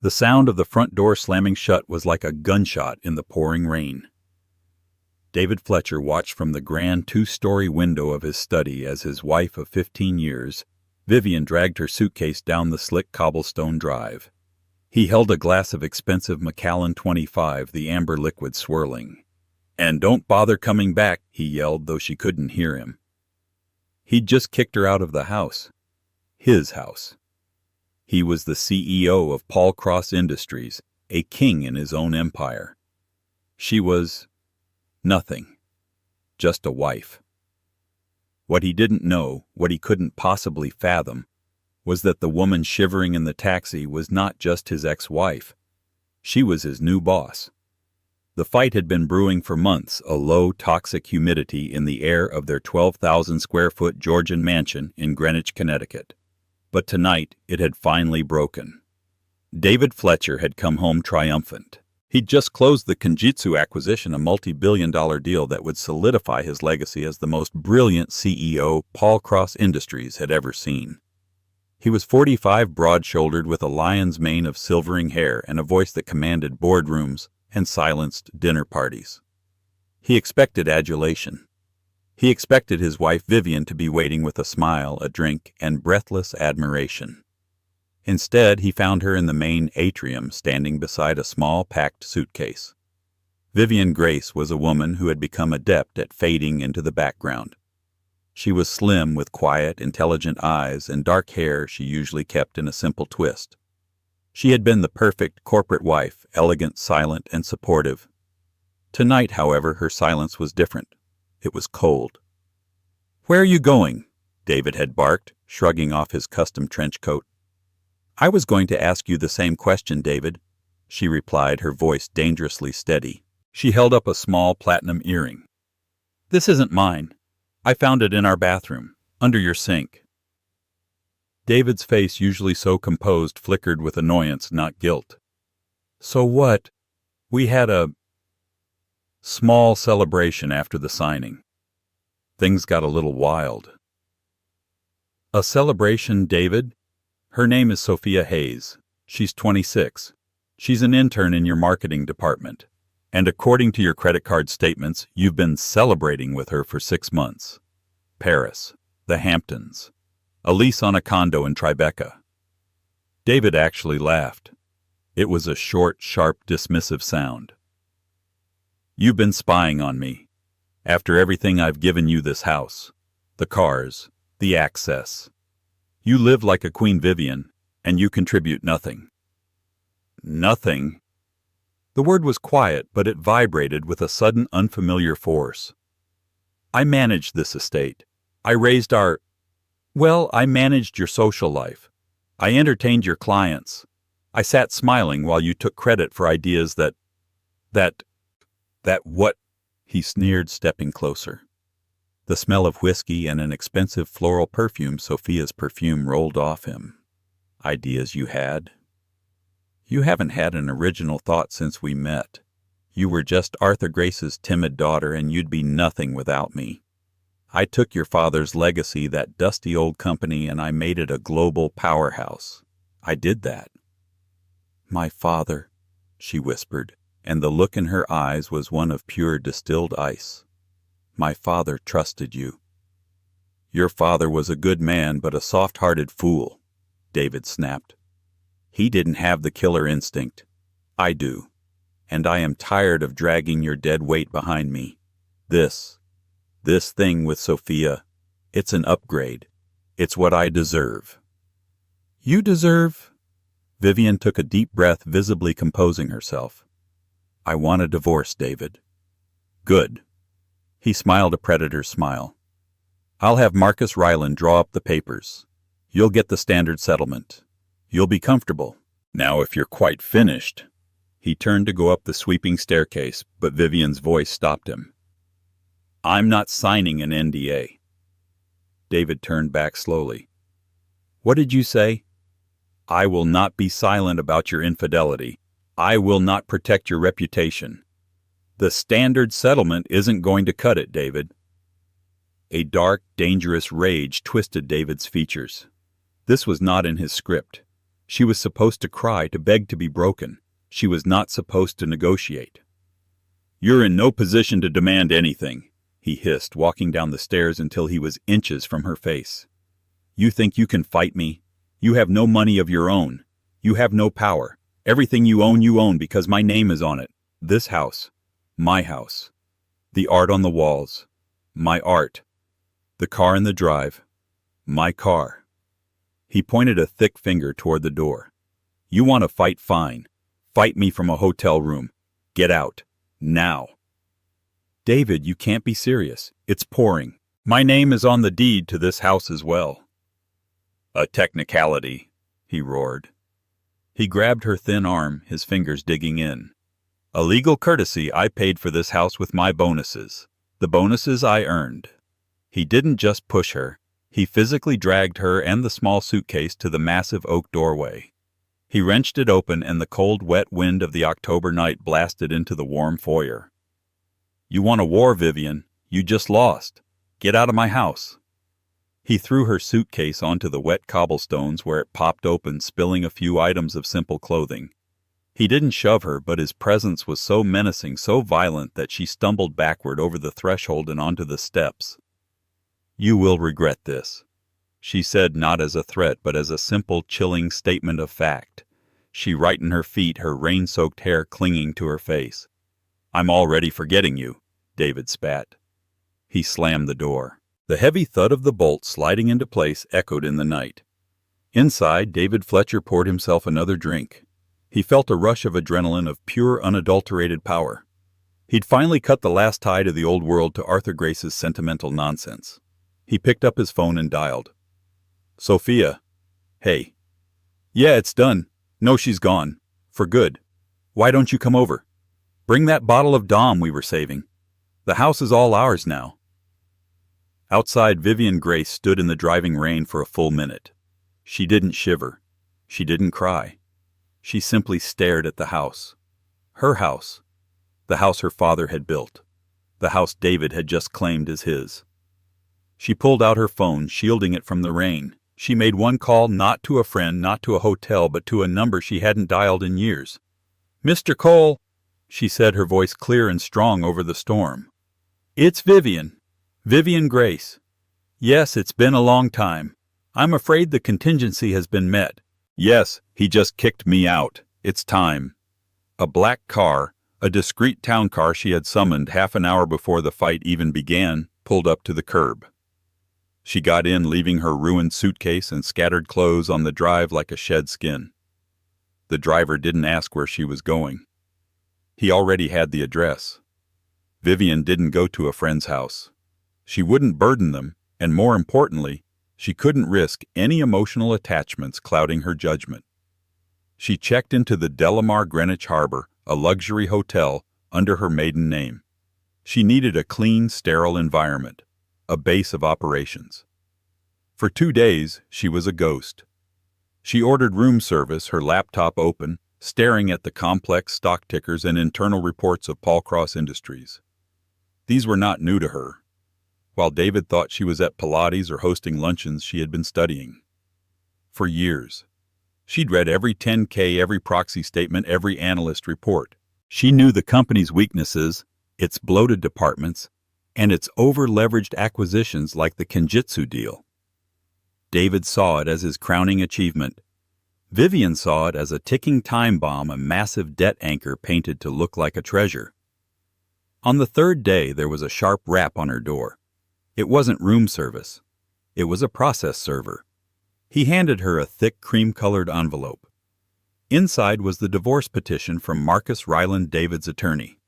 The sound of the front door slamming shut was like a gunshot in the pouring rain. David Fletcher watched from the grand two-story window of his study as his wife of 15 years, Vivian, dragged her suitcase down the slick cobblestone drive. He held a glass of expensive Macallan 25, the amber liquid swirling. "And don't bother coming back," he yelled, though she couldn't hear him. He'd just kicked her out of the house. His house. He was the CEO of Paul Cross Industries, a king in his own empire. She was nothing. Just a wife. What he didn't know, what he couldn't possibly fathom, was that the woman shivering in the taxi was not just his ex-wife. She was his new boss. The fight had been brewing for months, a low, toxic humidity in the air of their 12,000-square-foot Georgian mansion in Greenwich, Connecticut. But tonight it had finally broken. David Fletcher had come home triumphant. He'd just closed the Kenjutsu acquisition, a multi-billion-dollar deal that would solidify his legacy as the most brilliant CEO Paul Cross Industries had ever seen. He was 45, broad-shouldered, with a lion's mane of silvering hair and a voice that commanded boardrooms and silenced dinner parties. He expected adulation. He expected his wife Vivian to be waiting with a smile, a drink, and breathless admiration. Instead, he found her in the main atrium, standing beside a small, packed suitcase. Vivian Grace was a woman who had become adept at fading into the background. She was slim, with quiet, intelligent eyes and dark hair she usually kept in a simple twist. She had been the perfect corporate wife, elegant, silent, and supportive. Tonight, however, her silence was different. It was cold. "Where are you going?" David had barked, shrugging off his custom trench coat. "I was going to ask you the same question, David," she replied, her voice dangerously steady. She held up a small platinum earring. "This isn't mine. I found it in our bathroom, under your sink." David's face, usually so composed, flickered with annoyance, not guilt. "So what? We had a small celebration after the signing. Things got a little wild." "A celebration, David? Her name is Sophia Hayes. She's 26. She's an intern in your marketing department. And according to your credit card statements, you've been celebrating with her for 6 months. Paris, the Hamptons, a lease on a condo in Tribeca." David actually laughed. It was a short, sharp, dismissive sound. "You've been spying on me. After everything I've given you, this house, the cars, the access. You live like a Queen Vivian, and you contribute nothing." "Nothing?" The word was quiet, but it vibrated with a sudden unfamiliar force. "I managed this estate. I raised I managed your social life. I entertained your clients. I sat smiling while you took credit for ideas that what?" he sneered, stepping closer. The smell of whiskey and an expensive floral perfume, Sophia's perfume, rolled off him. "Ideas you had? You haven't had an original thought since we met. You were just Arthur Grace's timid daughter, and you'd be nothing without me. I took your father's legacy, that dusty old company, and I made it a global powerhouse. I did that." "My father," she whispered, and the look in her eyes was one of pure distilled ice. "My father trusted you." "Your father was a good man, but a soft-hearted fool," David snapped. "He didn't have the killer instinct. I do. And I am tired of dragging your dead weight behind me. This thing with Sophia, it's an upgrade. It's what I deserve." "You deserve—" Vivian took a deep breath, visibly composing herself. "I want a divorce, David." "Good." He smiled a predator's smile. "I'll have Marcus Ryland draw up the papers. You'll get the standard settlement. You'll be comfortable. Now, if you're quite finished—" He turned to go up the sweeping staircase, but Vivian's voice stopped him. "I'm not signing an NDA." David turned back slowly. "What did you say?" "I will not be silent about your infidelity. I will not protect your reputation. The standard settlement isn't going to cut it, David." A dark, dangerous rage twisted David's features. This was not in his script. She was supposed to cry, to beg to be broken. She was not supposed to negotiate. "You're in no position to demand anything," he hissed, walking down the stairs until he was inches from her face. "You think you can fight me? You have no money of your own. You have no power. Everything you own because my name is on it. This house. My house. The art on the walls. My art. The car in the drive. My car." He pointed a thick finger toward the door. "You want to fight? Fine. Fight me from a hotel room. Get out. Now." "David, you can't be serious. It's pouring. My name is on the deed to this house as well." "A technicality," he roared. He grabbed her thin arm, his fingers digging in. "A legal courtesy. I paid for this house with my bonuses. The bonuses I earned." He didn't just push her. He physically dragged her and the small suitcase to the massive oak doorway. He wrenched it open, and the cold, wet wind of the October night blasted into the warm foyer. "You want a war, Vivian? You just lost. Get out of my house." He threw her suitcase onto the wet cobblestones, where it popped open, spilling a few items of simple clothing. He didn't shove her, but his presence was so menacing, so violent, that she stumbled backward over the threshold and onto the steps. "You will regret this," she said, not as a threat, but as a simple, chilling statement of fact. She rightened her feet, her rain-soaked hair clinging to her face. "I'm already forgetting you," David spat. He slammed the door. The heavy thud of the bolt sliding into place echoed in the night. Inside, David Fletcher poured himself another drink. He felt a rush of adrenaline, of pure, unadulterated power. He'd finally cut the last tie to the old world, to Arthur Grace's sentimental nonsense. He picked up his phone and dialed. "Sophia. Hey." "Yeah, it's done. No, she's gone. For good. Why don't you come over? Bring that bottle of Dom we were saving. The house is all ours now." Outside, Vivian Grace stood in the driving rain for a full minute. She didn't shiver. She didn't cry. She simply stared at the house. Her house. The house her father had built. The house David had just claimed as his. She pulled out her phone, shielding it from the rain. She made one call, not to a friend, not to a hotel, but to a number she hadn't dialed in years. "Mr. Cole," she said, her voice clear and strong over the storm. "It's Vivian. Vivian Grace. Yes, it's been a long time. I'm afraid the contingency has been met. Yes, he just kicked me out. It's time." A black car, a discreet town car she had summoned half an hour before the fight even began, pulled up to the curb. She got in, leaving her ruined suitcase and scattered clothes on the drive like a shed skin. The driver didn't ask where she was going. He already had the address. Vivian didn't go to a friend's house. She wouldn't burden them, and more importantly, she couldn't risk any emotional attachments clouding her judgment. She checked into the Delamar Greenwich Harbor, a luxury hotel, under her maiden name. She needed a clean, sterile environment, a base of operations. For 2 days, she was a ghost. She ordered room service, her laptop open, staring at the complex stock tickers and internal reports of Paul Cross Industries. These were not new to her. While David thought she was at Pilates or hosting luncheons, she had been studying. For years. She'd read every 10K, every proxy statement, every analyst report. She knew the company's weaknesses, its bloated departments, and its over-leveraged acquisitions like the Kenjutsu deal. David saw it as his crowning achievement. Vivian saw it as a ticking time bomb, a massive debt anchor painted to look like a treasure. On the 3rd day, there was a sharp rap on her door. It wasn't room service. It was a process server. He handed her a thick, cream-colored envelope. Inside was the divorce petition from Marcus Ryland, David's attorney.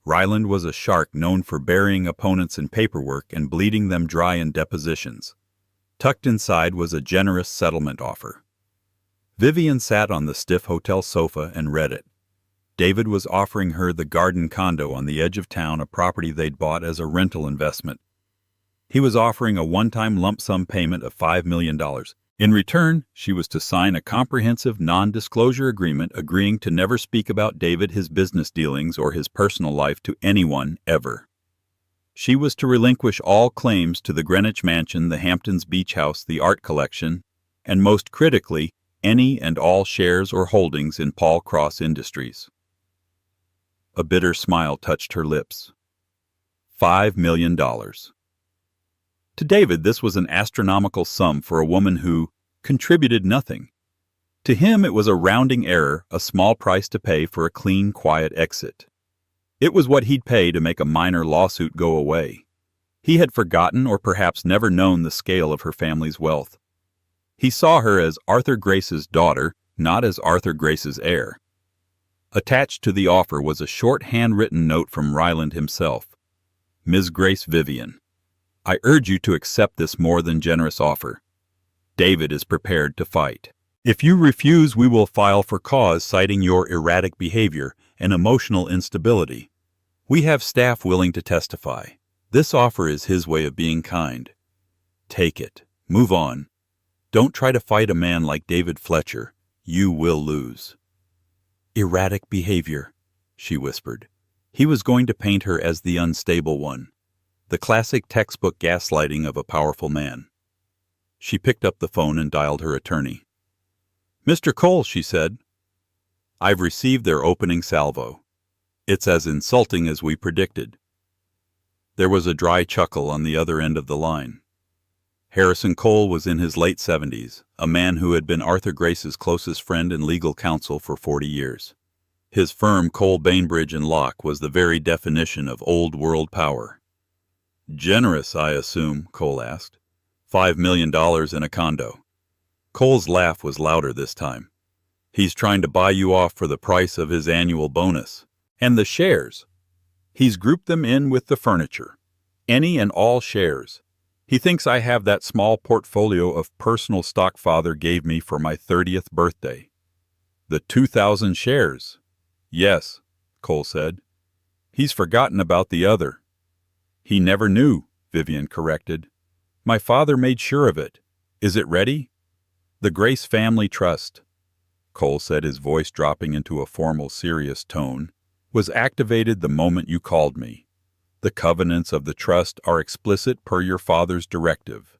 Ryland was a shark known for burying opponents in paperwork and bleeding them dry in depositions. Tucked inside was a generous settlement offer. Vivian sat on the stiff hotel sofa and read it. David was offering her the Garden condo on the edge of town, a property they'd bought as a rental investment. He was offering a one-time lump sum payment of $5 million. In return, she was to sign a comprehensive non-disclosure agreement agreeing to never speak about David, his business dealings, or his personal life to anyone, ever. She was to relinquish all claims to the Greenwich Mansion, the Hamptons Beach House, the art collection, and most critically, any and all shares or holdings in Paul Cross Industries. A bitter smile touched her lips. $5 million. To David, this was an astronomical sum for a woman who contributed nothing. To him, it was a rounding error, a small price to pay for a clean, quiet exit. It was what he'd pay to make a minor lawsuit go away. He had forgotten or perhaps never known the scale of her family's wealth. He saw her as Arthur Grace's daughter, not as Arthur Grace's heir. Attached to the offer was a short handwritten note from Ryland himself. Ms. Grace Vivian, I urge you to accept this more than generous offer. David is prepared to fight. If you refuse, we will file for cause citing your erratic behavior and emotional instability. We have staff willing to testify. This offer is his way of being kind. Take it. Move on. Don't try to fight a man like David Fletcher. You will lose. Erratic behavior, she whispered. He was going to paint her as the unstable one. The classic textbook gaslighting of a powerful man. She picked up the phone and dialed her attorney. Mr. Cole, she said. I've received their opening salvo. It's as insulting as we predicted. There was a dry chuckle on the other end of the line. Harrison Cole was in his late 70s, a man who had been Arthur Grace's closest friend and legal counsel for 40 years. His firm, Cole, Bainbridge & Locke, was the very definition of old-world power. Generous, I assume, Cole asked. $5 million in a condo. Cole's laugh was louder this time. He's trying to buy you off for the price of his annual bonus. And the shares. He's grouped them in with the furniture. Any and all shares. He thinks I have that small portfolio of personal stock father gave me for my 30th birthday. The 2,000 shares. Yes, Cole said. He's forgotten about the other. He never knew, Vivian corrected. My father made sure of it. Is it ready? The Grace Family Trust, Cole said, his voice dropping into a formal, serious tone, was activated the moment you called me. The covenants of the trust are explicit per your father's directive.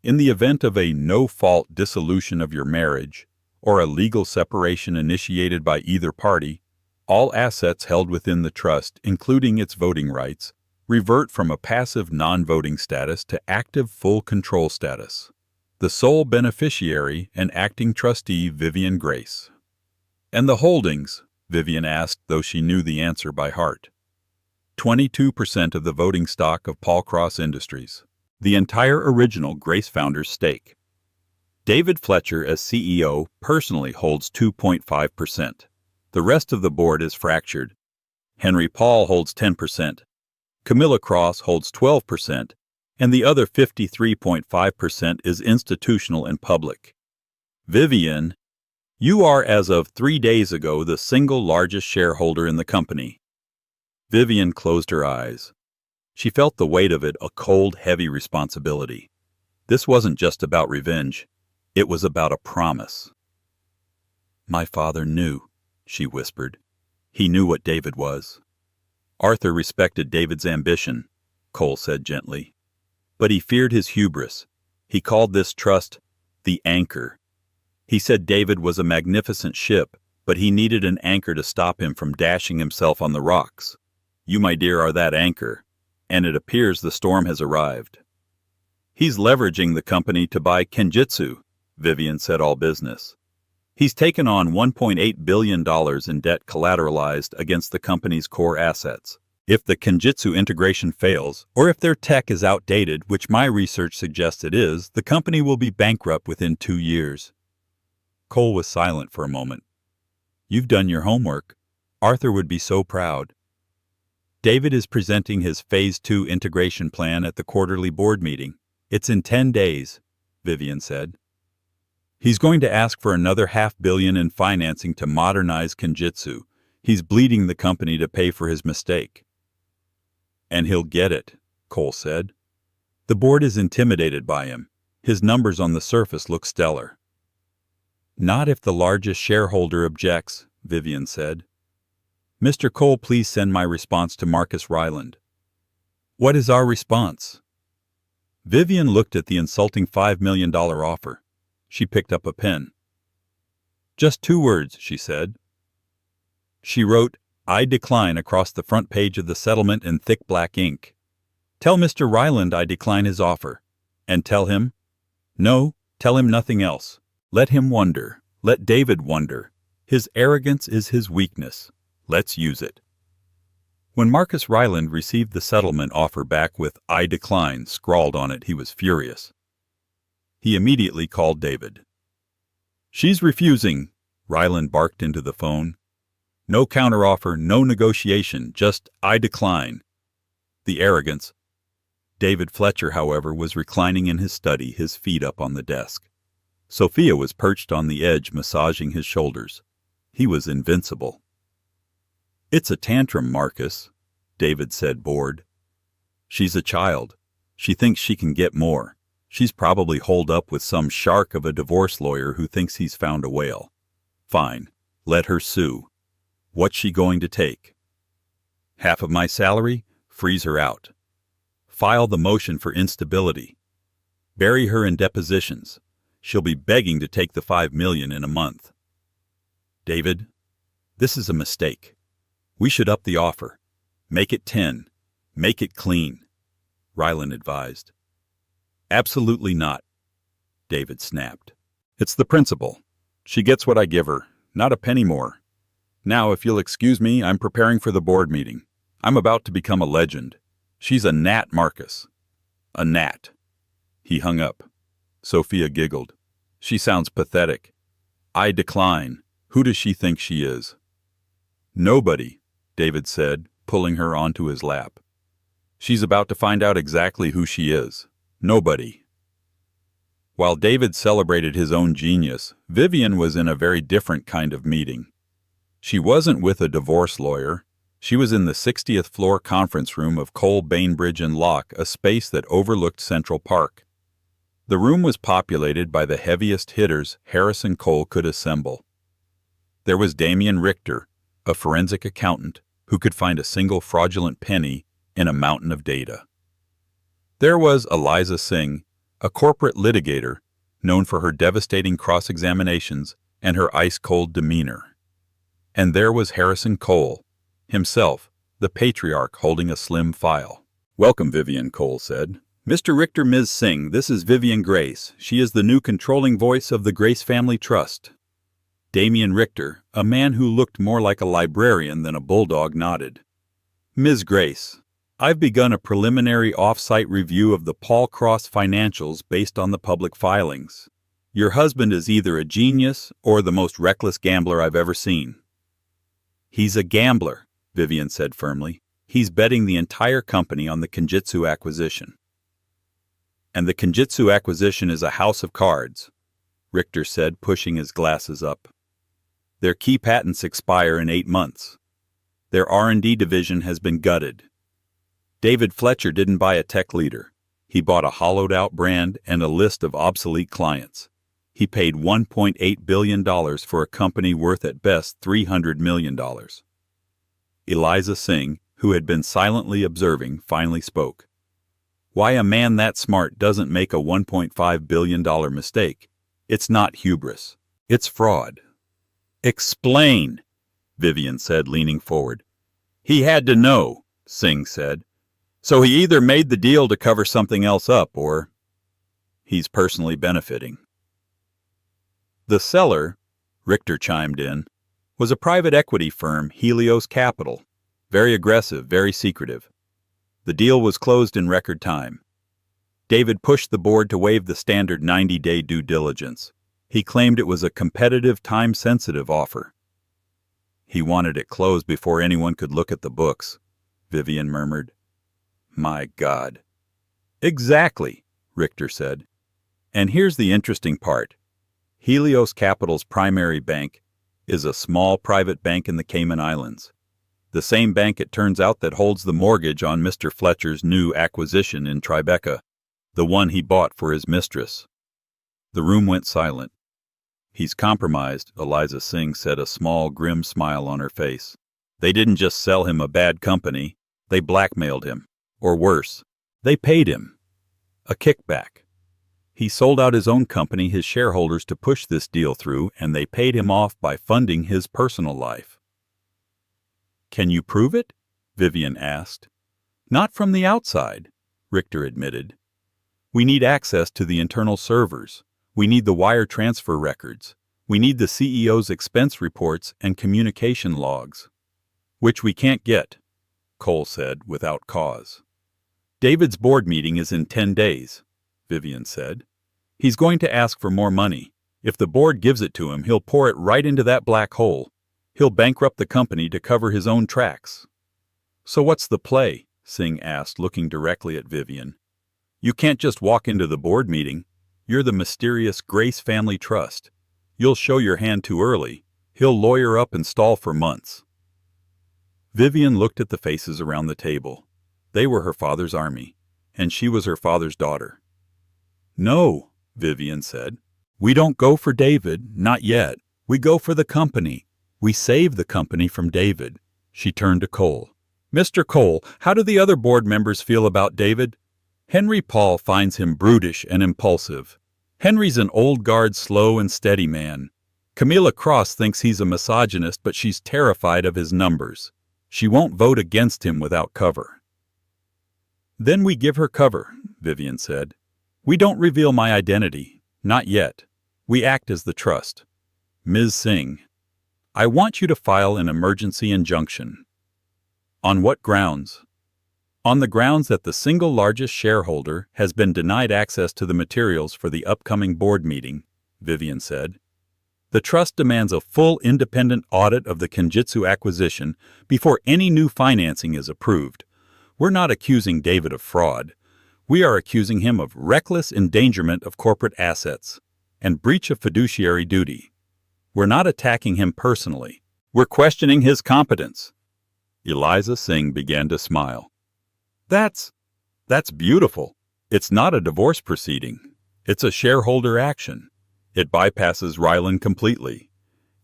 In the event of a no-fault dissolution of your marriage, or a legal separation initiated by either party, all assets held within the trust, including its voting rights, revert from a passive non-voting status to active full control status. The sole beneficiary and acting trustee, Vivian Grace. And the holdings? Vivian asked, though she knew the answer by heart. 22% of the voting stock of Paul Cross Industries. The entire original Grace founder's stake. David Fletcher, as CEO, personally holds 2.5%. The rest of the board is fractured. Henry Paul holds 10%. Camilla Cross holds 12%. And the other 53.5% is institutional and public. Vivian, you are, as of 3 days ago, the single largest shareholder in the company. Vivian closed her eyes. She felt the weight of it, a cold, heavy responsibility. This wasn't just about revenge. It was about a promise. My father knew, she whispered. He knew what David was. Arthur respected David's ambition, Cole said gently. But he feared his hubris. He called this trust the anchor. He said David was a magnificent ship, but he needed an anchor to stop him from dashing himself on the rocks. You, my dear, are that anchor, and it appears the storm has arrived. He's leveraging the company to buy Kenjutsu, Vivian said, all business. He's taken on $1.8 billion in debt collateralized against the company's core assets. If the Kenjutsu integration fails, or if their tech is outdated, which my research suggests it is, the company will be bankrupt within 2 years. Cole was silent for a moment. You've done your homework. Arthur would be so proud. David is presenting his Phase 2 integration plan at the quarterly board meeting. It's in 10 days, Vivian said. He's going to ask for another $500 million in financing to modernize Kenjutsu. He's bleeding the company to pay for his mistake. And he'll get it, Cole said. The board is intimidated by him. His numbers on the surface look stellar. Not if the largest shareholder objects, Vivian said. Mr. Cole, please send my response to Marcus Ryland. What is our response? Vivian looked at the insulting $5 million offer. She picked up a pen. Just 2 words, she said. She wrote, "I decline" across the front page of the settlement in thick black ink. "Tell Mr. Ryland I decline his offer. And tell him—" "No, tell him nothing else. Let him wonder. Let David wonder. His arrogance is his weakness. Let's use it." When Marcus Ryland received the settlement offer back with "I decline" scrawled on it, he was furious. He immediately called David. "She's refusing," Ryland barked into the phone. "No counteroffer, no negotiation, just 'I decline.'" The arrogance. David Fletcher, however, was reclining in his study, his feet up on the desk. Sophia was perched on the edge, massaging his shoulders. He was invincible. "It's a tantrum, Marcus," David said, bored. "She's a child. She thinks she can get more. She's probably holed up with some shark of a divorce lawyer who thinks he's found a whale. Fine, let her sue. What's she going to take? Half of my salary? Freeze her out. File the motion for instability. Bury her in depositions. She'll be begging to take the $5 million in a month. David, this is a mistake. We should up the offer. Make it 10. Make it clean," Ryland advised. "Absolutely not," David snapped. "It's the principle. She gets what I give her, not a penny more. Now, if you'll excuse me, I'm preparing for the board meeting. I'm about to become a legend. She's a gnat, Marcus. A gnat." He hung up. Sophia giggled. "She sounds pathetic. I decline. Who does she think she is?" "Nobody," David said, pulling her onto his lap. "She's about to find out exactly who she is. Nobody." While David celebrated his own genius, Vivian was in a very different kind of meeting. She wasn't with a divorce lawyer. She was in the 60th floor conference room of Cole, Bainbridge & Locke, a space that overlooked Central Park. The room was populated by the heaviest hitters Harrison Cole could assemble. There was Damian Richter, a forensic accountant who could find a single fraudulent penny in a mountain of data. There was Eliza Singh, a corporate litigator known for her devastating cross-examinations and her ice-cold demeanor. And there was Harrison Cole, himself, the patriarch holding a slim file. "Welcome, Vivian," Cole said. "Mr. Richter, Ms. Singh, this is Vivian Grace. She is the new controlling voice of the Grace Family Trust." Damian Richter, a man who looked more like a librarian than a bulldog, nodded. "Ms. Grace, I've begun a preliminary off-site review of the Paul Cross financials based on the public filings. Your husband is either a genius or the most reckless gambler I've ever seen." "He's a gambler," Vivian said firmly. "He's betting the entire company on the Kenjutsu acquisition." "And the Kenjutsu acquisition is a house of cards," Richter said, pushing his glasses up. "Their key patents expire in 8 months. Their R&D division has been gutted. David Fletcher didn't buy a tech leader. He bought a hollowed-out brand and a list of obsolete clients. He paid $1.8 billion for a company worth at best $300 million. Eliza Singh, who had been silently observing, finally spoke. "Why a man that smart doesn't make a $1.5 billion mistake. It's not hubris. It's fraud." "Explain," Vivian said, leaning forward. "He had to know," Singh said. "So he either made the deal to cover something else up, or he's personally benefiting." "The seller," Richter chimed in, "was a private equity firm, Helios Capital. Very aggressive, very secretive. The deal was closed in record time. David pushed the board to waive the standard 90-day due diligence. He claimed it was a competitive, time-sensitive offer." "He wanted it closed before anyone could look at the books," Vivian murmured. "My God." "Exactly," Richter said. "And here's the interesting part. Helios Capital's primary bank is a small private bank in the Cayman Islands. The same bank, it turns out, that holds the mortgage on Mr. Fletcher's new acquisition in Tribeca, the one he bought for his mistress." The room went silent. "He's compromised," Eliza Singh said, a small, grim smile on her face. "They didn't just sell him a bad company. They blackmailed him. Or worse, they paid him. A kickback. He sold out his own company, his shareholders, to push this deal through, and they paid him off by funding his personal life. Can you prove it? Vivian asked. Not from the outside, Richter admitted. We need access to the internal servers. We need the wire transfer records. We need the CEO's expense reports and communication logs. Which we can't get, Cole said without cause. David's board meeting is in 10 days, Vivian said. He's going to ask for more money. If the board gives it to him, he'll pour it right into that black hole. He'll bankrupt the company to cover his own tracks. So what's the play? Singh asked, looking directly at Vivian. You can't just walk into the board meeting. You're the mysterious Grace Family Trust. You'll show your hand too early. He'll lawyer up and stall for months. Vivian looked at the faces around the table. They were her father's army, and she was her father's daughter. No, Vivian said. We don't go for David, not yet. We go for the company. We save the company from David. She turned to Cole. Mr. Cole, how do the other board members feel about David? Henry Paul finds him brutish and impulsive. Henry's an old guard, slow and steady man. Camilla Cross thinks he's a misogynist, but she's terrified of his numbers. She won't vote against him without cover. Then we give her cover, Vivian said. We don't reveal my identity. Not yet. We act as the trust. Ms. Singh, I want you to file an emergency injunction. On what grounds? On the grounds that the single largest shareholder has been denied access to the materials for the upcoming board meeting, Vivian said. The trust demands a full independent audit of the Kenjutsu acquisition before any new financing is approved. We're not accusing David of fraud. We are accusing him of reckless endangerment of corporate assets and breach of fiduciary duty. We're not attacking him personally. We're questioning his competence. Eliza Singh began to smile. That's beautiful. It's not a divorce proceeding. It's a shareholder action. It bypasses Ryland completely.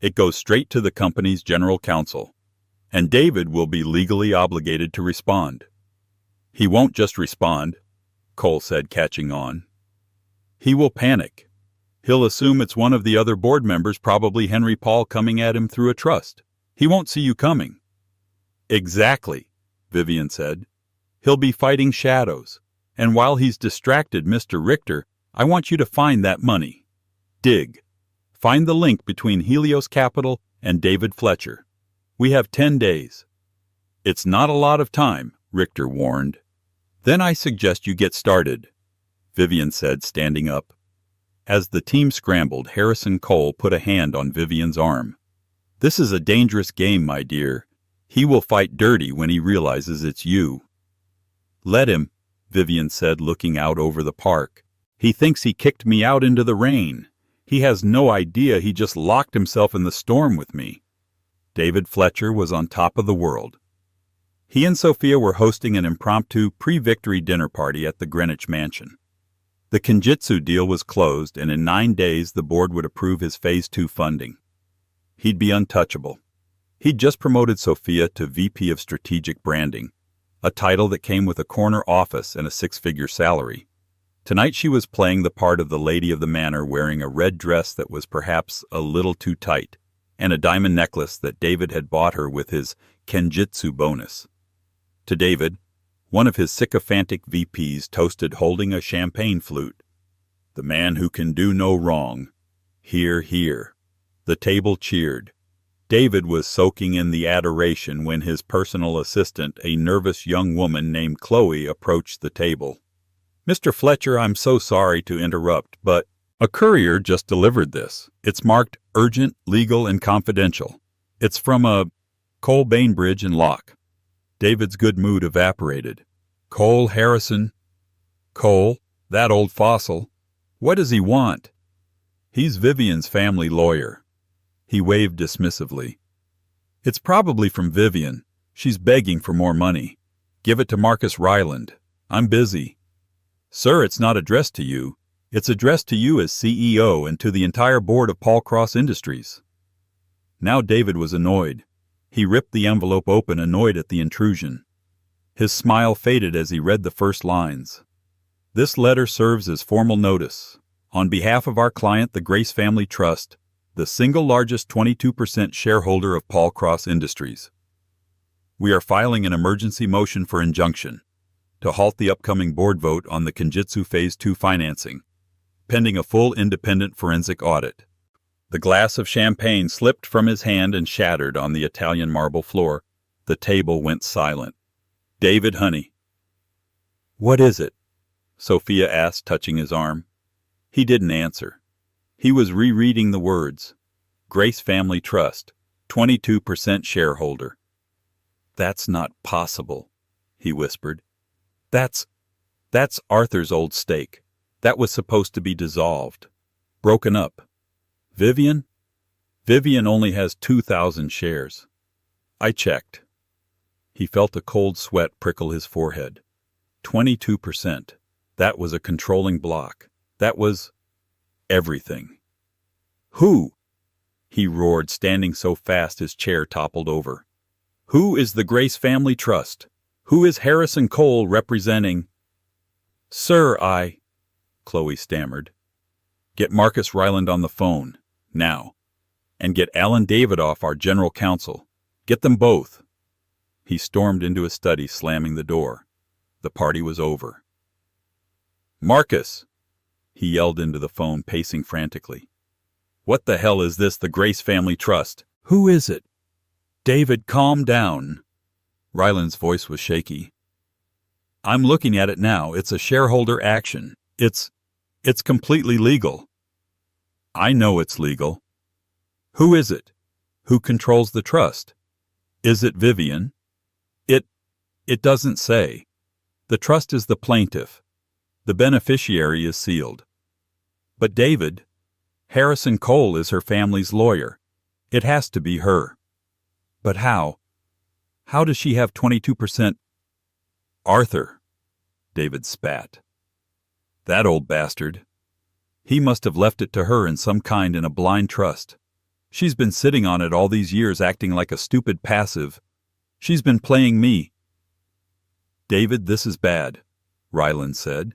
It goes straight to the company's general counsel. And David will be legally obligated to respond. He won't just respond, Cole said, catching on. He will panic. He'll assume it's one of the other board members, probably Henry Paul, coming at him through a trust. He won't see you coming. Exactly, Vivian said. He'll be fighting shadows. And while he's distracted, Mr. Richter, I want you to find that money. Dig. Find the link between Helios Capital and David Fletcher. We have 10 days. It's not a lot of time, Richter warned. Then I suggest you get started, Vivian said, standing up. As the team scrambled, Harrison Cole put a hand on Vivian's arm. This is a dangerous game, my dear. He will fight dirty when he realizes it's you. Let him, Vivian said, looking out over the park. He thinks he kicked me out into the rain. He has no idea he just locked himself in the storm with me. David Fletcher was on top of the world. He and Sophia were hosting an impromptu pre-victory dinner party at the Greenwich Mansion. The Kenjutsu deal was closed, and in 9 days the board would approve his Phase 2 funding. He'd be untouchable. He'd just promoted Sophia to VP of Strategic Branding, a title that came with a corner office and a 6-figure salary. Tonight she was playing the part of the lady of the manor, wearing a red dress that was perhaps a little too tight, and a diamond necklace that David had bought her with his Kenjutsu bonus. To David, one of his sycophantic VPs toasted, holding a champagne flute. The man who can do no wrong. Hear, hear. The table cheered. David was soaking in the adoration when his personal assistant, a nervous young woman named Chloe, approached the table. Mr. Fletcher, I'm so sorry to interrupt, but a courier just delivered this. It's marked urgent, legal, and confidential. It's from a Cole Bainbridge and Locke. David's good mood evaporated. Cole Harrison. Cole, that old fossil. What does he want? He's Vivian's family lawyer. He waved dismissively. It's probably from Vivian. She's begging for more money. Give it to Marcus Ryland. I'm busy. Sir, it's not addressed to you. It's addressed to you as CEO and to the entire board of Paul Cross Industries. Now David was annoyed. He ripped the envelope open, annoyed at the intrusion. His smile faded as he read the first lines. This letter serves as formal notice. On behalf of our client, the Grace Family Trust, the single largest 22% shareholder of Paul Cross Industries, we are filing an emergency motion for injunction to halt the upcoming board vote on the Kenjutsu Phase 2 financing, pending a full independent forensic audit. The glass of champagne slipped from his hand and shattered on the Italian marble floor. The table went silent. "David, honey." "What is it?" Sophia asked, touching his arm. He didn't answer. He was rereading the words. Grace Family Trust, 22% shareholder. "That's not possible," he whispered. That's Arthur's old stake. That was supposed to be dissolved. Broken up. Vivian only has 2,000 shares. I checked. He felt a cold sweat prickle his forehead. 22%. That was a controlling block. That was everything. "Who?" he roared, standing so fast his chair toppled over. "Who is the Grace Family Trust? Who is Harrison Cole representing?" "Sir, Chloe stammered. "Get Marcus Ryland on the phone, now. And get Alan Davidoff, our general counsel. Get them both." He stormed into his study, slamming the door. The party was over. "Marcus!" he yelled into the phone, pacing frantically. "What the hell is this, the Grace Family Trust? Who is it?" "David, calm down." Ryland's voice was shaky. "I'm looking at it now. It's a shareholder action. It's completely legal." "I know it's legal." "Who is it? Who controls the trust? Is it Vivian?" It doesn't say. The trust is the plaintiff. The beneficiary is sealed. But David, Harrison Cole is her family's lawyer. It has to be her. But how? How does she have 22%? "Arthur," David spat. "That old bastard. He must have left it to her in some kind in a blind trust. She's been sitting on it all these years acting like a stupid passive. She's been playing me." "David, this is bad," Ryland said.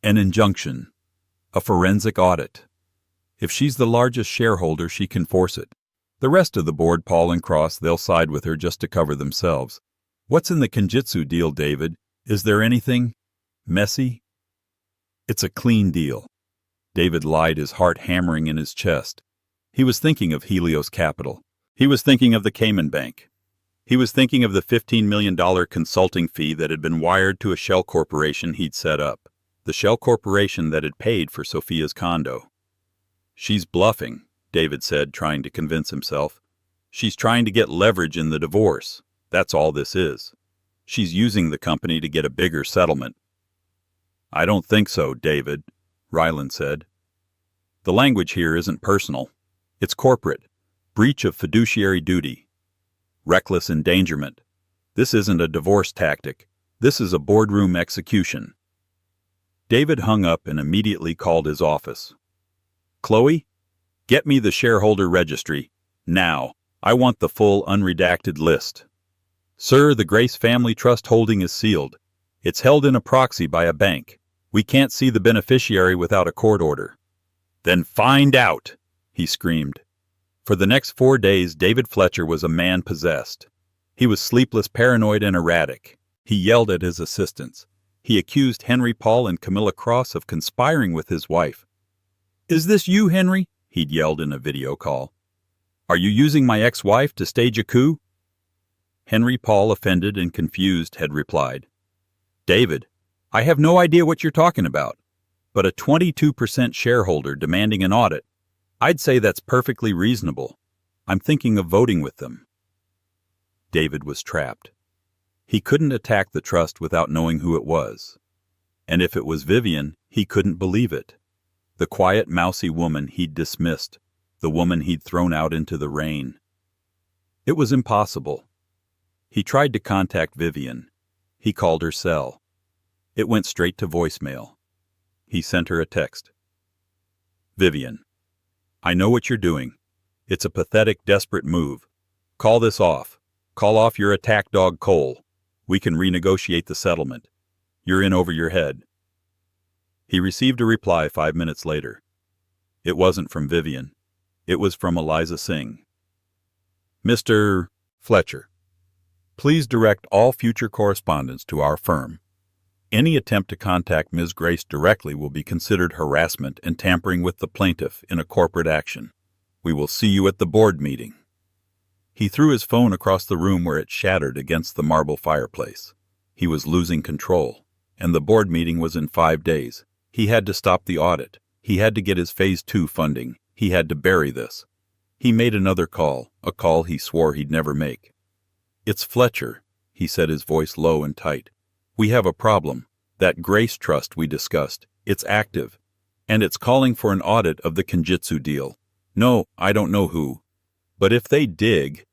"An injunction. A forensic audit. If she's the largest shareholder, she can force it. The rest of the board, Paul and Cross, they'll side with her just to cover themselves. What's in the Kenjutsu deal, David? Is there anything messy?" "It's a clean deal." David lied, his heart hammering in his chest. He was thinking of Helios Capital. He was thinking of the Cayman Bank. He was thinking of the $15 million consulting fee that had been wired to a shell corporation he'd set up, the shell corporation that had paid for Sophia's condo. "She's bluffing," David said, trying to convince himself. "She's trying to get leverage in the divorce. That's all this is. She's using the company to get a bigger settlement." "I don't think so, David," Ryland said. "The language here isn't personal. It's corporate. Breach of fiduciary duty. Reckless endangerment. This isn't a divorce tactic. This is a boardroom execution." David hung up and immediately called his office. "Chloe, get me the shareholder registry. Now. I want the full unredacted list." "Sir, the Grace Family Trust holding is sealed. It's held in a proxy by a bank. We can't see the beneficiary without a court order." "Then find out!" he screamed. For the next 4 days, David Fletcher was a man possessed. He was sleepless, paranoid, and erratic. He yelled at his assistants. He accused Henry Paul and Camilla Cross of conspiring with his wife. "Is this you, Henry?" he'd yelled in a video call. "Are you using my ex-wife to stage a coup?" Henry Paul, offended and confused, had replied, "David, I have no idea what you're talking about, but a 22% shareholder demanding an audit, I'd say that's perfectly reasonable. I'm thinking of voting with them." David was trapped. He couldn't attack the trust without knowing who it was. And if it was Vivian, he couldn't believe it. The quiet, mousy woman he'd dismissed, the woman he'd thrown out into the rain. It was impossible. He tried to contact Vivian. He called her cell. It went straight to voicemail. He sent her a text. "Vivian, I know what you're doing. It's a pathetic, desperate move. Call this off. Call off your attack dog Cole. We can renegotiate the settlement. You're in over your head." He received a reply 5 minutes later. It wasn't from Vivian. It was from Eliza Singh. Mr. Fletcher, please direct all future correspondence to our firm. Any attempt to contact Ms. Grace directly will be considered harassment and tampering with the plaintiff in a corporate action. We will see you at the board meeting. He threw his phone across the room where it shattered against the marble fireplace. He was losing control, and the board meeting was in 5 days. He had to stop the audit. He had to get his Phase 2 funding. He had to bury this. He made another call, a call he swore he'd never make. It's Fletcher, he said, his voice low and tight. We have a problem. That Grace Trust we discussed, it's active. And it's calling for an audit of the Kenjutsu deal. No, I don't know who. But if they dig,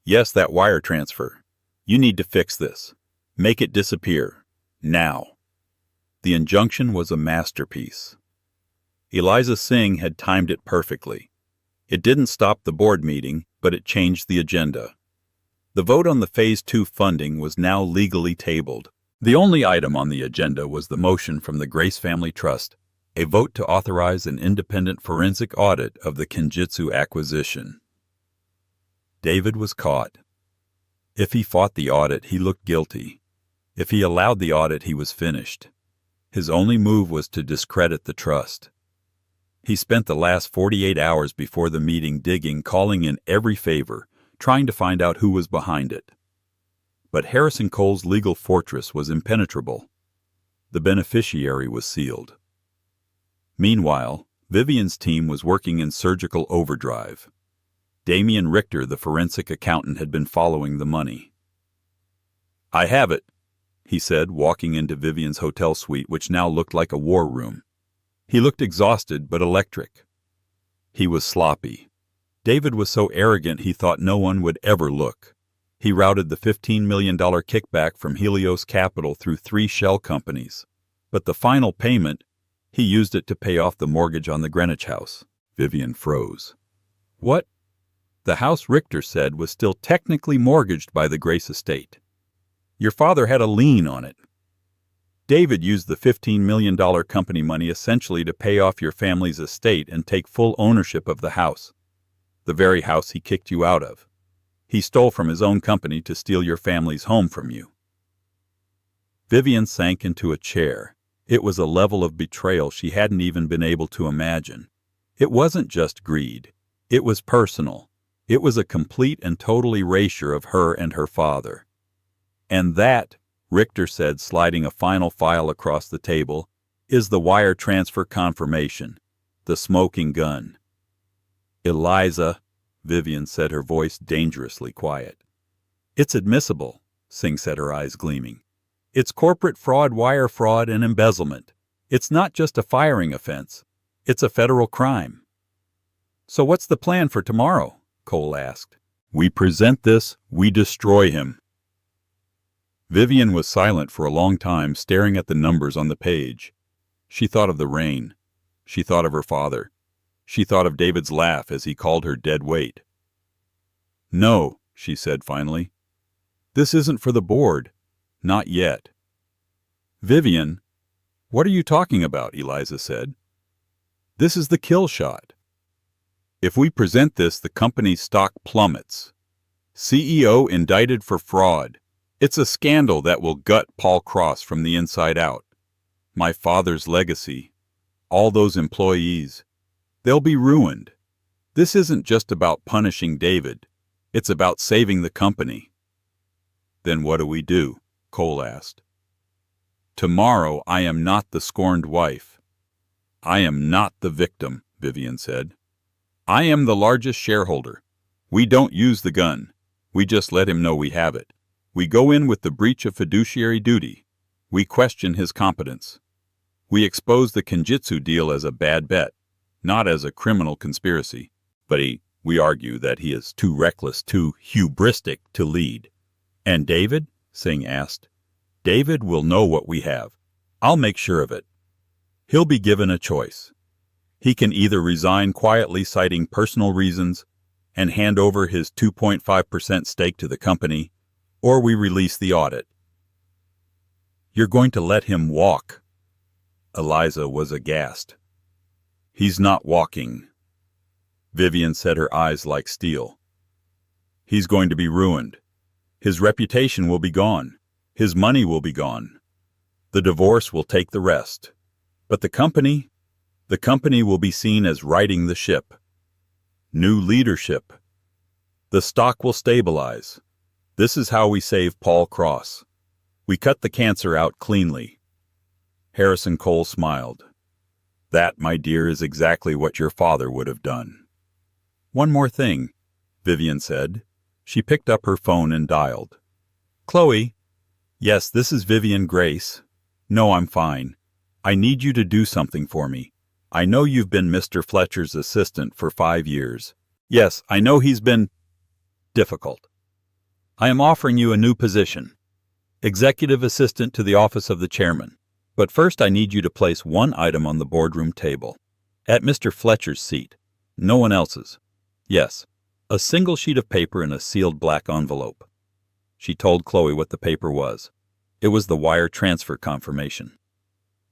yes, that wire transfer. You need to fix this. Make it disappear. Now. The injunction was a masterpiece. Eliza Singh had timed it perfectly. It didn't stop the board meeting, but it changed the agenda. The vote on the Phase 2 funding was now legally tabled. The only item on the agenda was the motion from the Grace Family Trust, a vote to authorize an independent forensic audit of the Kenjutsu acquisition. David was caught. If he fought the audit, he looked guilty. If he allowed the audit, he was finished. His only move was to discredit the trust. He spent the last 48 hours before the meeting digging, calling in every favor, trying to find out who was behind it. But Harrison Cole's legal fortress was impenetrable. The beneficiary was sealed. Meanwhile, Vivian's team was working in surgical overdrive. Damian Richter, the forensic accountant, had been following the money. I have it, he said, walking into Vivian's hotel suite, which now looked like a war room. He looked exhausted but electric. He was sloppy. David was so arrogant he thought no one would ever look. He routed the $15 million kickback from Helios Capital through 3 shell companies. But the final payment, he used it to pay off the mortgage on the Greenwich house. Vivian froze. What? The house, Richter said, was still technically mortgaged by the Grace estate. Your father had a lien on it. David used the $15 million company money essentially to pay off your family's estate and take full ownership of the house, the very house he kicked you out of. He stole from his own company to steal your family's home from you. Vivian sank into a chair. It was a level of betrayal she hadn't even been able to imagine. It wasn't just greed. It was personal. It was a complete and total erasure of her and her father. And that, Richter said, sliding a final file across the table, is the wire transfer confirmation, the smoking gun. Eliza, Vivian said, her voice dangerously quiet. It's admissible, Singh said, her eyes gleaming. It's corporate fraud, wire fraud, and embezzlement. It's not just a firing offense. It's a federal crime. So what's the plan for tomorrow? Cole asked. We present this, we destroy him. Vivian was silent for a long time, staring at the numbers on the page. She thought of the rain. She thought of her father. She thought of David's laugh as he called her dead weight. No, she said finally. This isn't for the board. Not yet. Vivian, what are you talking about? Eliza said. This is the kill shot. If we present this, the company's stock plummets. CEO indicted for fraud. It's a scandal that will gut Paul Cross from the inside out. My father's legacy. All those employees. They'll be ruined. This isn't just about punishing David. It's about saving the company. Then what do we do? Cole asked. Tomorrow I am not the scorned wife. I am not the victim, Vivian said. I am the largest shareholder. We don't use the gun. We just let him know we have it. We go in with the breach of fiduciary duty. We question his competence. We expose the Kenjutsu deal as a bad bet, not as a criminal conspiracy. But we argue that he is too reckless, too hubristic to lead. And David? Singh asked. David will know what we have. I'll make sure of it. He'll be given a choice. He can either resign quietly citing personal reasons and hand over his 2.5% stake to the company, or we release the audit. You're going to let him walk? Eliza was aghast. "He's not walking." Vivian said, her eyes like steel. "He's going to be ruined. His reputation will be gone. His money will be gone. The divorce will take the rest. But the company will be seen as righting the ship. New leadership. The stock will stabilize. This is how we save Paul Cross. We cut the cancer out cleanly." Harrison Cole smiled. "That, my dear, is exactly what your father would have done." "One more thing," Vivian said. She picked up her phone and dialed. "Chloe." "Yes, this is Vivian Grace." "No, I'm fine. I need you to do something for me. I know you've been Mr. Fletcher's assistant for 5 years. Yes, I know he's been difficult. I am offering you a new position, executive assistant to the office of the chairman. But first I need you to place one item on the boardroom table, at Mr. Fletcher's seat, no one else's. Yes, a single sheet of paper in a sealed black envelope." She told Chloe what the paper was. It was the wire transfer confirmation.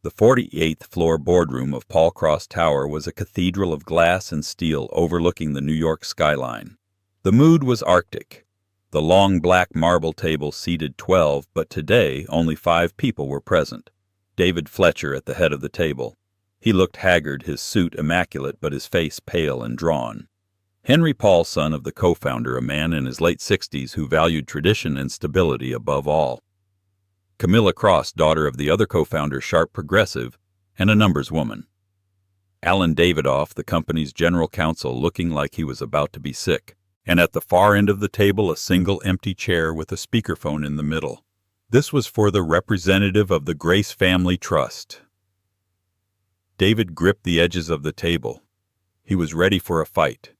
The 48th floor boardroom of Paul Cross Tower was a cathedral of glass and steel overlooking the New York skyline. The mood was Arctic. The long black marble table seated 12, but today only 5 people were present. David Fletcher at the head of the table. He looked haggard, his suit immaculate, but his face pale and drawn. Henry Paul, son of the co-founder, a man in his late 60s who valued tradition and stability above all. Camilla Cross, daughter of the other co-founder, sharp progressive, and a numbers woman. Alan Davidoff, the company's general counsel, looking like he was about to be sick. And at the far end of the table a single empty chair with a speakerphone in the middle. This was for the representative of the Grace Family Trust. David gripped the edges of the table. He was ready for a fight.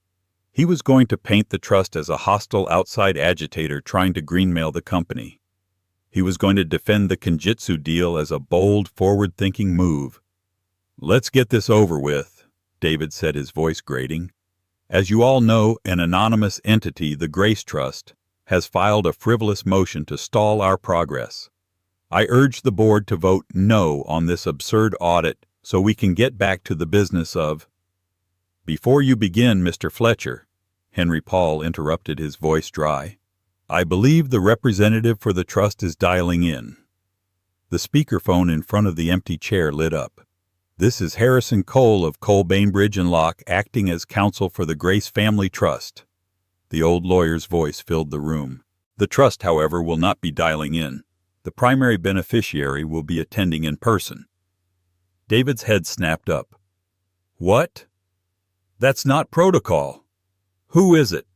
He was going to paint the trust as a hostile outside agitator trying to greenmail the company. He was going to defend the Kenjutsu deal as a bold, forward-thinking move. "Let's get this over with," David said, his voice grating. "As you all know, an anonymous entity, the Grace Trust, has filed a frivolous motion to stall our progress. I urge the board to vote no on this absurd audit so we can get back to the business of—" "Before you begin, Mr. Fletcher," Henry Paul interrupted, his voice dry, "I believe the representative for the trust is dialing in." The speakerphone in front of the empty chair lit up. "This is Harrison Cole of Cole, Bainbridge & Locke, acting as counsel for the Grace Family Trust." The old lawyer's voice filled the room. "The trust, however, will not be dialing in. The primary beneficiary will be attending in person." David's head snapped up. "What? That's not protocol. Who is it?"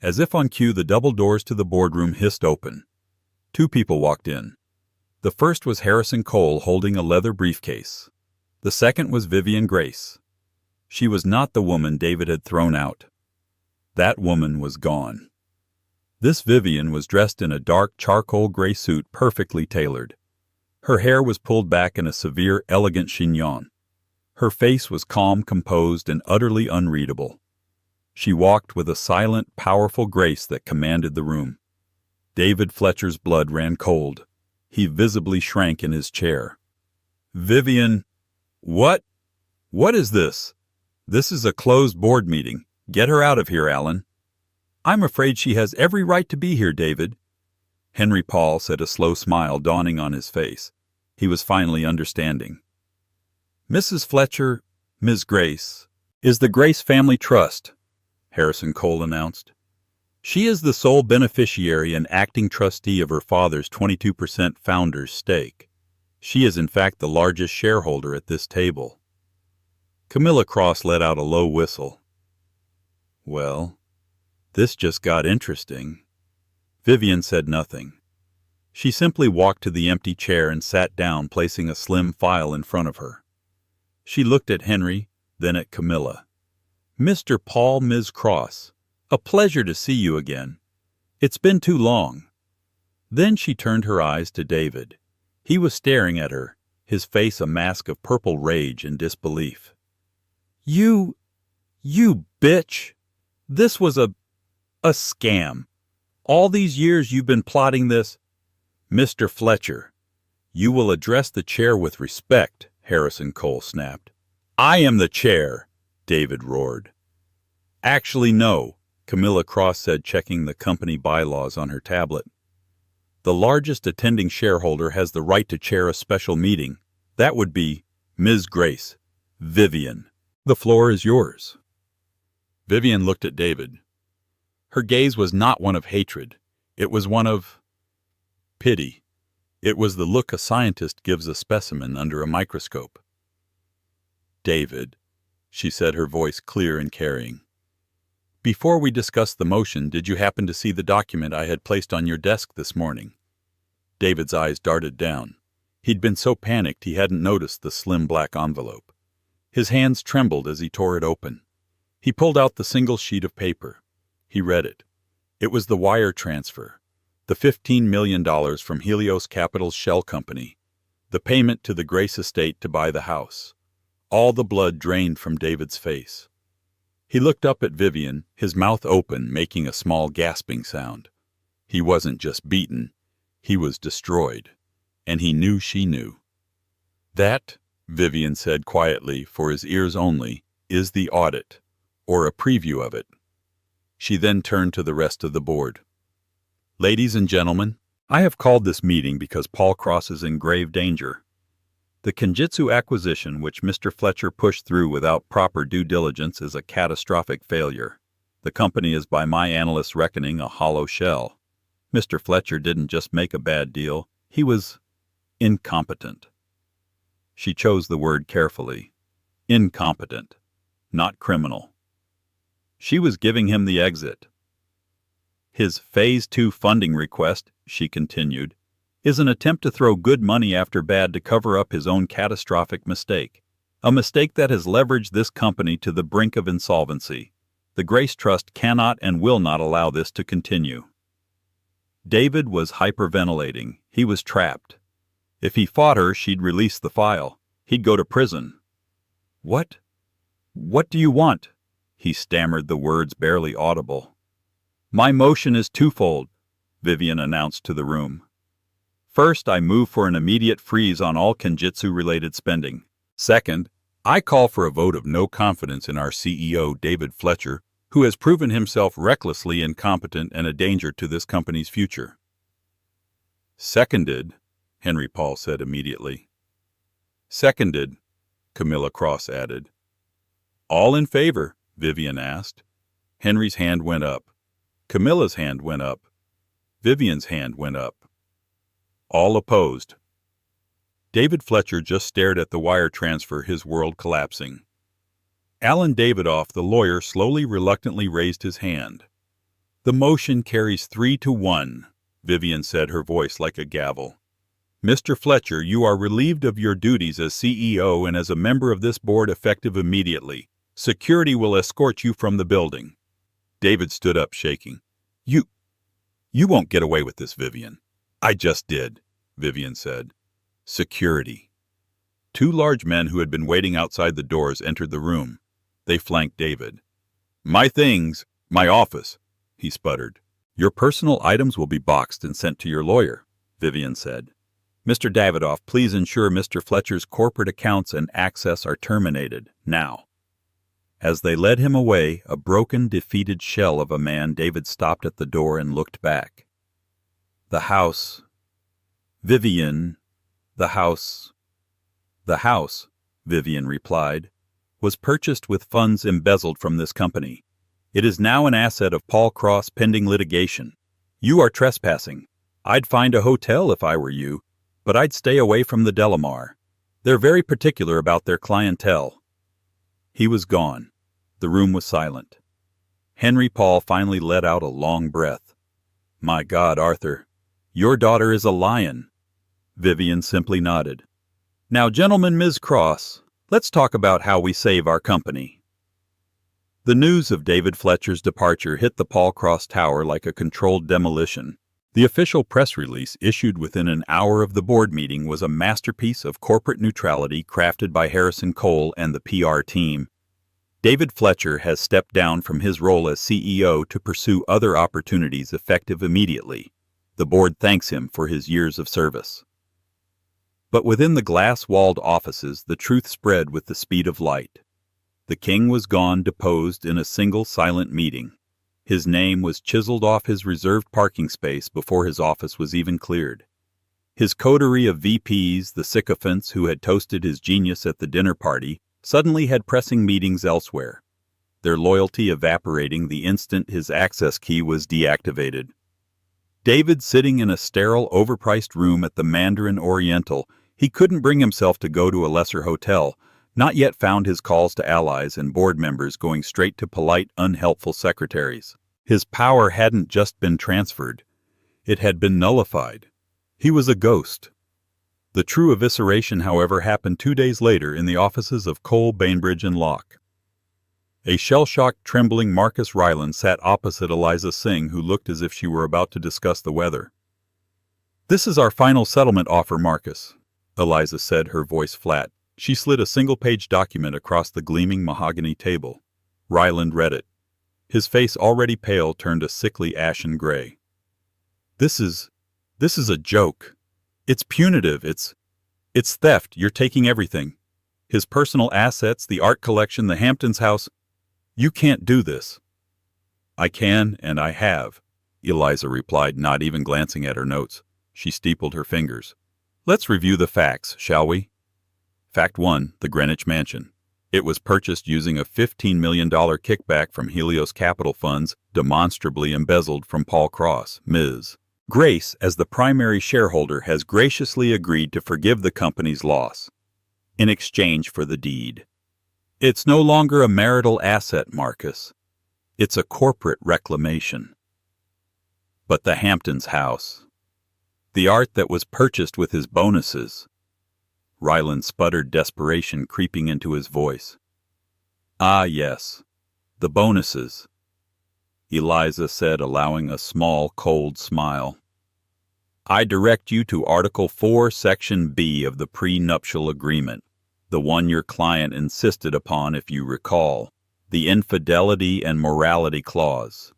As if on cue, the double doors to the boardroom hissed open. 2 people walked in. The first was Harrison Cole holding a leather briefcase. The second was Vivian Grace. She was not the woman David had thrown out. That woman was gone. This Vivian was dressed in a dark charcoal gray suit perfectly tailored. Her hair was pulled back in a severe, elegant chignon. Her face was calm, composed, and utterly unreadable. She walked with a silent, powerful grace that commanded the room. David Fletcher's blood ran cold. He visibly shrank in his chair. "Vivian, what? What is this? This is a closed board meeting. Get her out of here, Alan." "I'm afraid she has every right to be here, David." Henry Paul said, a slow smile dawning on his face. He was finally understanding. "Mrs. Fletcher, Ms. Grace, is the Grace Family Trust," Harrison Cole announced. "She is the sole beneficiary and acting trustee of her father's 22% founder's stake. She is in fact the largest shareholder at this table." Camilla Cross let out a low whistle. "Well, this just got interesting." Vivian said nothing. She simply walked to the empty chair and sat down, placing a slim file in front of her. She looked at Henry, then at Camilla. "Mr. Paul, Ms. Cross, a pleasure to see you again. It's been too long." Then she turned her eyes to David. He was staring at her, his face a mask of purple rage and disbelief. You bitch! This was a scam. All these years you've been plotting this. Mr. Fletcher, You will address the chair with respect, Harrison Cole snapped. I am the chair, David roared. Actually, no, Camilla Cross said, checking the company bylaws on her tablet. The largest attending shareholder has the right to chair a special meeting. That would be Ms. Grace. Vivian, the floor is yours. Vivian looked at David. Her gaze was not one of hatred. It was one of pity. It was the look a scientist gives a specimen under a microscope. David, she said, her voice clear and carrying. Before we discussed the motion, did you happen to see the document I had placed on your desk this morning? David's eyes darted down. He'd been so panicked he hadn't noticed the slim black envelope. His hands trembled as he tore it open. He pulled out the single sheet of paper. He read it. It was the wire transfer, the $15 million from Helios Capital's shell company, the payment to the Grace estate to buy the house. All the blood drained from David's face. He looked up at Vivian, his mouth open, making a small gasping sound. He wasn't just beaten, he was destroyed, and he knew she knew. That, Vivian said quietly, for his ears only, is the audit, or a preview of it. She then turned to the rest of the board. Ladies and gentlemen, I have called this meeting because Paul Cross is in grave danger. The Kenjutsu acquisition, which Mr. Fletcher pushed through without proper due diligence, is a catastrophic failure. The company is, by my analyst's reckoning, a hollow shell. Mr. Fletcher didn't just make a bad deal, he was incompetent. She chose the word carefully. Incompetent, not criminal. She was giving him the exit. His Phase 2 funding request, she continued, is an attempt to throw good money after bad to cover up his own catastrophic mistake. A mistake that has leveraged this company to the brink of insolvency. The Grace Trust cannot and will not allow this to continue. David was hyperventilating. He was trapped. If he fought her, she'd release the file. He'd go to prison. What do you want? He stammered, the words barely audible. My motion is twofold, Vivian announced to the room. First, I move for an immediate freeze on all Kenjutsu-related spending. Second, I call for a vote of no confidence in our CEO, David Fletcher, who has proven himself recklessly incompetent and a danger to this company's future. Seconded, Henry Paul said immediately. Seconded, Camilla Cross added. All in favor? Vivian asked. Henry's hand went up. Camilla's hand went up. Vivian's hand went up. All opposed. David Fletcher just stared at the wire transfer, his world collapsing. Alan Davidoff, the lawyer, slowly, reluctantly raised his hand. The motion carries 3-1, Vivian said, her voice like a gavel. Mr. Fletcher, you are relieved of your duties as CEO and as a member of this board effective immediately. Security will escort you from the building. David stood up, shaking. You won't get away with this, Vivian. I just did, Vivian said. Security. Two large men who had been waiting outside the doors entered the room. They flanked David. My things, my office, he sputtered. Your personal items will be boxed and sent to your lawyer, Vivian said. Mr. Davidoff, please ensure Mr. Fletcher's corporate accounts and access are terminated, now. As they led him away, a broken, defeated shell of a man, David stopped at the door and looked back. The house. Vivian. The house. The house, Vivian replied, was purchased with funds embezzled from this company. It is now an asset of Paul Cross pending litigation. You are trespassing. I'd find a hotel if I were you, but I'd stay away from the Delamar. They're very particular about their clientele. He was gone. The room was silent. Henry Paul finally let out a long breath. My God, Arthur, your daughter is a lion. Vivian simply nodded. Now, gentlemen, Ms. Cross, let's talk about how we save our company. The news of David Fletcher's departure hit the Paul Cross Tower like a controlled demolition. The official press release issued within an hour of the board meeting was a masterpiece of corporate neutrality crafted by Harrison Cole and the PR team. David Fletcher has stepped down from his role as CEO to pursue other opportunities effective immediately. The board thanks him for his years of service. But within the glass-walled offices, the truth spread with the speed of light. The king was gone, deposed in a single silent meeting. His name was chiseled off his reserved parking space before his office was even cleared. His coterie of VPs, the sycophants who had toasted his genius at the dinner party, suddenly had pressing meetings elsewhere, their loyalty evaporating the instant his access key was deactivated. David, sitting in a sterile, overpriced room at the Mandarin Oriental, he couldn't bring himself to go to a lesser hotel, not yet found his calls to allies and board members going straight to polite, unhelpful secretaries. His power hadn't just been transferred. It had been nullified. He was a ghost. The true evisceration, however, happened 2 days later in the offices of Cole, Bainbridge, and Locke. A shell-shocked, trembling Marcus Ryland sat opposite Eliza Singh, who looked as if she were about to discuss the weather. "This is our final settlement offer, Marcus," Eliza said, her voice flat. She slid a single-page document across the gleaming mahogany table. Ryland read it. His face, already pale, turned a sickly ashen gray. This is a joke. It's punitive. It's theft. You're taking everything. His personal assets, the art collection, the Hamptons house. You can't do this." "I can, and I have," Eliza replied, not even glancing at her notes. She steepled her fingers. "Let's review the facts, shall we? Fact 1, the Greenwich Mansion. It was purchased using a $15 million kickback from Helios Capital Funds, demonstrably embezzled from Paul Cross, Ms. Grace, as the primary shareholder, has graciously agreed to forgive the company's loss in exchange for the deed. It's no longer a marital asset, Marcus. It's a corporate reclamation. But the Hamptons house, the art that was purchased with his bonuses." Ryland sputtered, desperation creeping into his voice. "Ah, yes, the bonuses," Eliza said, allowing a small, cold smile. "I direct you to Article 4, Section B of the prenuptial agreement, the one your client insisted upon, if you recall, the infidelity and morality clause.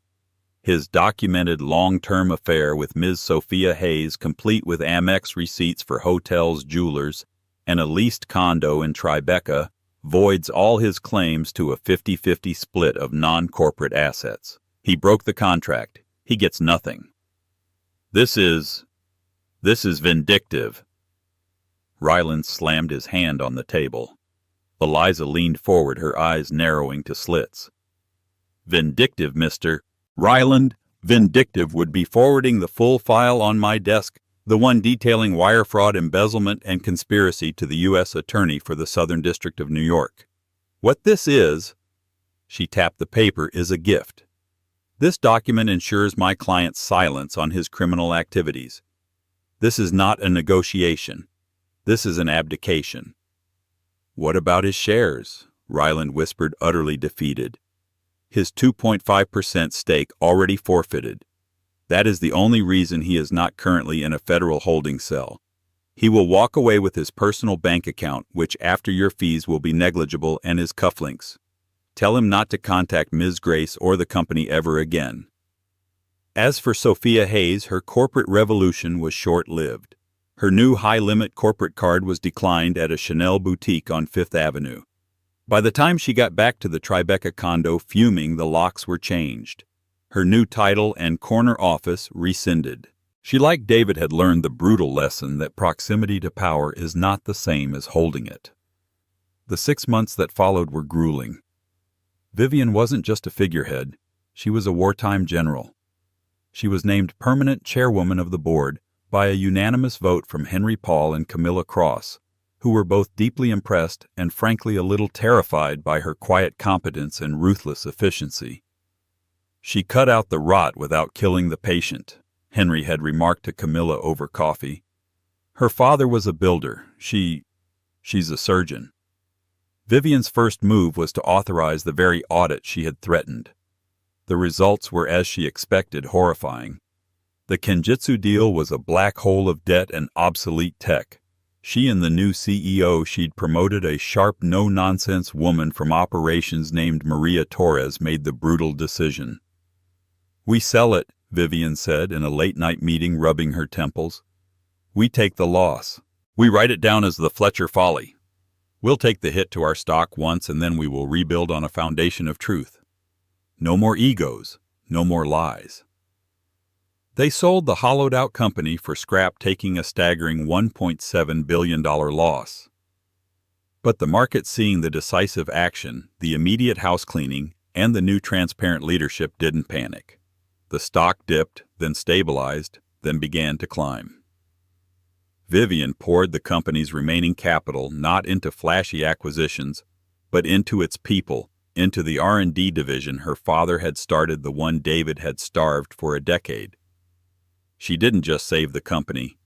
His documented long-term affair with Ms. Sophia Hayes, complete with Amex receipts for hotels, jewelers, and a leased condo in Tribeca, voids all his claims to a 50-50 split of non-corporate assets. He broke the contract. He gets nothing. This is vindictive." Ryland slammed his hand on the table. Eliza leaned forward, her eyes narrowing to slits. "Vindictive, Mr. Ryland. Vindictive would be forwarding the full file on my desk, the one detailing wire fraud, embezzlement, and conspiracy, to the U.S. Attorney for the Southern District of New York. What this is," she tapped the paper, "is a gift. This document ensures my client's silence on his criminal activities. This is not a negotiation. This is an abdication." "What about his shares?" Ryland whispered, utterly defeated. "His 2.5% stake already forfeited. That is the only reason he is not currently in a federal holding cell. He will walk away with his personal bank account, which after your fees will be negligible, and his cufflinks. Tell him not to contact Ms. Grace or the company ever again." As for Sophia Hayes, her corporate revolution was short-lived. Her new high-limit corporate card was declined at a Chanel boutique on Fifth Avenue. By the time she got back to the Tribeca condo, fuming, the locks were changed. Her new title and corner office rescinded. She, like David, had learned the brutal lesson that proximity to power is not the same as holding it. The 6 months that followed were grueling. Vivian wasn't just a figurehead. She was a wartime general. She was named permanent chairwoman of the board by a unanimous vote from Henry Paul and Camilla Cross, who were both deeply impressed and frankly a little terrified by her quiet competence and ruthless efficiency. "She cut out the rot without killing the patient," Henry had remarked to Camilla over coffee. "Her father was a builder. She's a surgeon." Vivian's first move was to authorize the very audit she had threatened. The results were, as she expected, horrifying. The Kenjutsu deal was a black hole of debt and obsolete tech. She and the new CEO she'd promoted, a sharp, no-nonsense woman from operations named Maria Torres, made the brutal decision. "We sell it," Vivian said in a late-night meeting, rubbing her temples. "We take the loss. We write it down as the Fletcher Folly. We'll take the hit to our stock once and then we will rebuild on a foundation of truth. No more egos, no more lies. They sold the hollowed-out company for scrap, taking a staggering $1.7 billion loss. But the market, seeing the decisive action, the immediate house cleaning, and the new transparent leadership, didn't panic. The stock dipped, then stabilized, then began to climb. Vivian poured the company's remaining capital not into flashy acquisitions, but into its people, into the R&D division her father had started, the one David had starved for a decade. She didn't just save the company,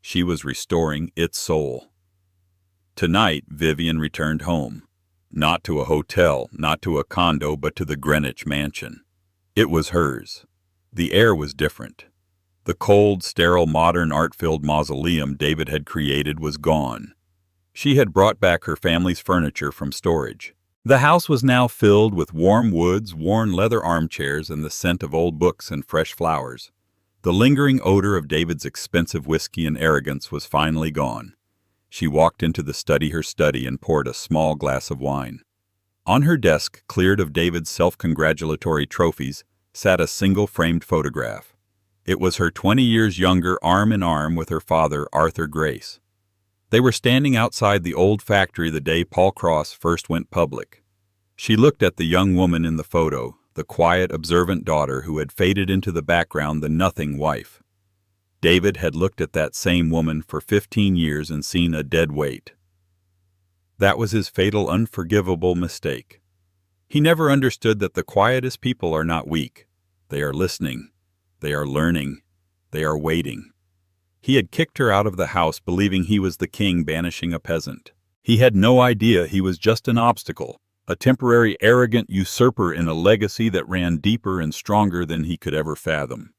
she was restoring its soul. Tonight, Vivian returned home. Not to a hotel, not to a condo, but to the Greenwich mansion. It was hers. The air was different. The cold, sterile, modern, art-filled mausoleum David had created was gone. She had brought back her family's furniture from storage. The house was now filled with warm woods, worn leather armchairs, and the scent of old books and fresh flowers. The lingering odor of David's expensive whiskey and arrogance was finally gone. She walked into her study, and poured a small glass of wine. On her desk, cleared of David's self-congratulatory trophies, sat a single-framed photograph. It was her 20 years younger, arm in arm with her father, Arthur Grace. They were standing outside the old factory the day Paul Cross first went public. She looked at the young woman in the photo, the quiet, observant daughter who had faded into the background, the nothing wife. David had looked at that same woman for 15 years and seen a dead weight. That was his fatal, unforgivable mistake. He never understood that the quietest people are not weak. They are listening. They are learning. They are waiting. He had kicked her out of the house believing he was the king banishing a peasant. He had no idea he was just an obstacle, a temporary arrogant usurper in a legacy that ran deeper and stronger than he could ever fathom.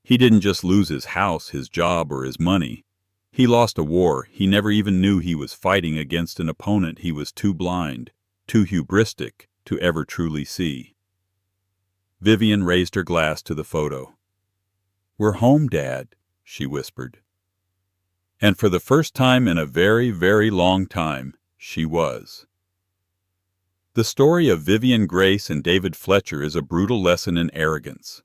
He didn't just lose his house, his job, or his money. He lost a war he never even knew he was fighting against, an opponent he was too blind, too hubristic to ever truly see. Vivian raised her glass to the photo. "We're home, Dad," she whispered. And for the first time in a very, very long time, she was. The story of Vivian Grace and David Fletcher is a brutal lesson in arrogance.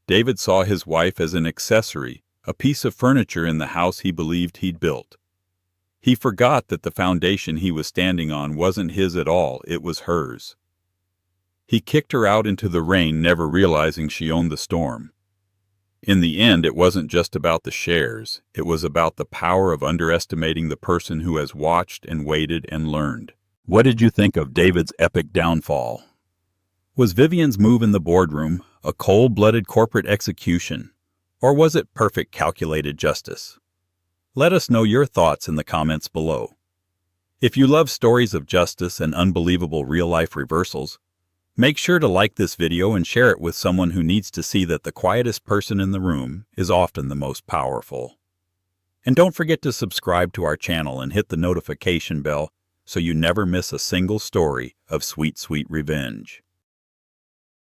David saw his wife as an accessory, a piece of furniture in the house he believed he'd built. He forgot that the foundation he was standing on wasn't his at all, it was hers. He kicked her out into the rain, never realizing she owned the storm. In the end, it wasn't just about the shares, it was about the power of underestimating the person who has watched and waited and learned. What did you think of David's epic downfall? Was Vivian's move in the boardroom a cold-blooded corporate execution, or was it perfect calculated justice? Let us know your thoughts in the comments below. If you love stories of justice and unbelievable real-life reversals, make sure to like this video and share it with someone who needs to see that the quietest person in the room is often the most powerful. And don't forget to subscribe to our channel and hit the notification bell so you never miss a single story of sweet, sweet revenge.